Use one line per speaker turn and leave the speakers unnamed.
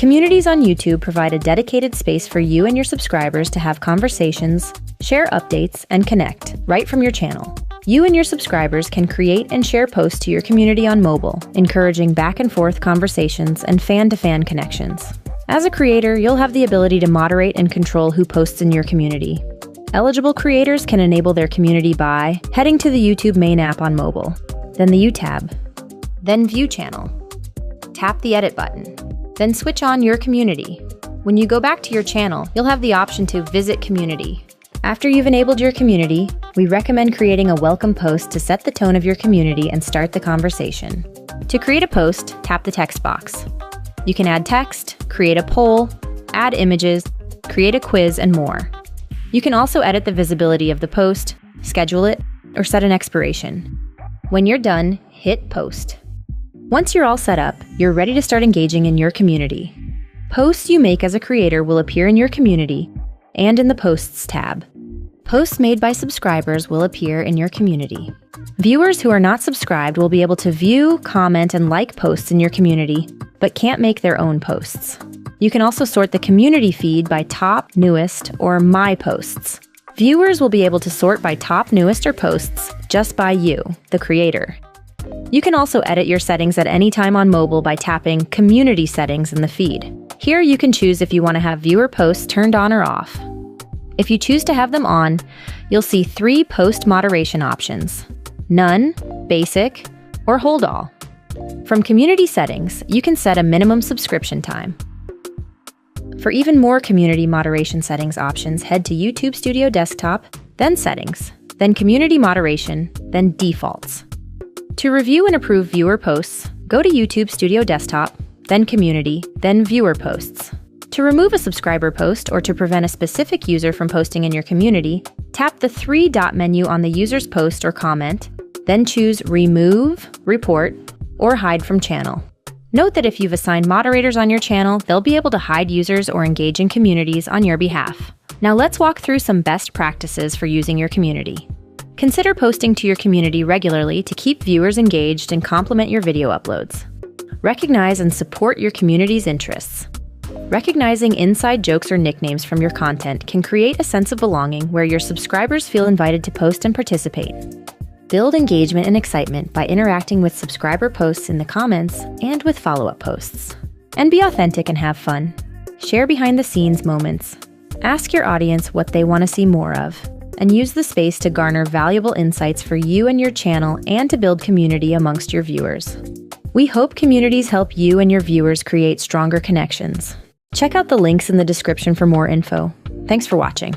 Communities on YouTube provide a dedicated space for you and your subscribers to have conversations, share updates, and connect right from your channel. You and your subscribers can create and share posts to your community on mobile, encouraging back and forth conversations and fan-to-fan connections. As a creator, you'll have the ability to moderate and control who posts in your community. Eligible creators can enable their community by heading to the YouTube main app on mobile, then the U tab, then View Channel. Tap the Edit button, then switch on Your Community. When you go back to your channel, you'll have the option to Visit Community. After you've enabled your community, we recommend creating a welcome post to set the tone of your community and start the conversation. To create a post, tap the text box. You can add text, create a poll, add images, create a quiz, and more. You can also edit the visibility of the post, schedule it, or set an expiration. When you're done, hit Post. Once you're all set up, you're ready to start engaging in your community. Posts you make as a creator will appear in your community and in the Posts tab. Posts made by subscribers will appear in your community. Viewers who are not subscribed will be able to view, comment, and like posts in your community, but can't make their own posts. You can also sort the community feed by top, newest, or my posts. Viewers will be able to sort by top, newest, or posts just by you, the creator. You can also edit your settings at any time on mobile by tapping Community Settings in the feed. Here you can choose if you want to have viewer posts turned on or off. If you choose to have them on, you'll see 3 post moderation options: None, Basic, or Hold All. From Community Settings, you can set a minimum subscription time. For even more community moderation settings options, head to YouTube Studio Desktop, then Settings, then Community Moderation, then Defaults. To review and approve viewer posts, go to YouTube Studio Desktop, then Community, then Viewer Posts. To remove a subscriber post or to prevent a specific user from posting in your community, tap the 3-dot menu on the user's post or comment, then choose Remove, Report, or Hide from Channel. Note that if you've assigned moderators on your channel, they'll be able to hide users or engage in communities on your behalf. Now let's walk through some best practices for using your community. Consider posting to your community regularly to keep viewers engaged and complement your video uploads. Recognize and support your community's interests. Recognizing inside jokes or nicknames from your content can create a sense of belonging where your subscribers feel invited to post and participate. Build engagement and excitement by interacting with subscriber posts in the comments and with follow-up posts. And be authentic and have fun. Share behind-the-scenes moments. Ask your audience what they want to see more of, and use the space to garner valuable insights for you and your channel and to build community amongst your viewers. We hope communities help you and your viewers create stronger connections. Check out the links in the description for more info. Thanks for watching.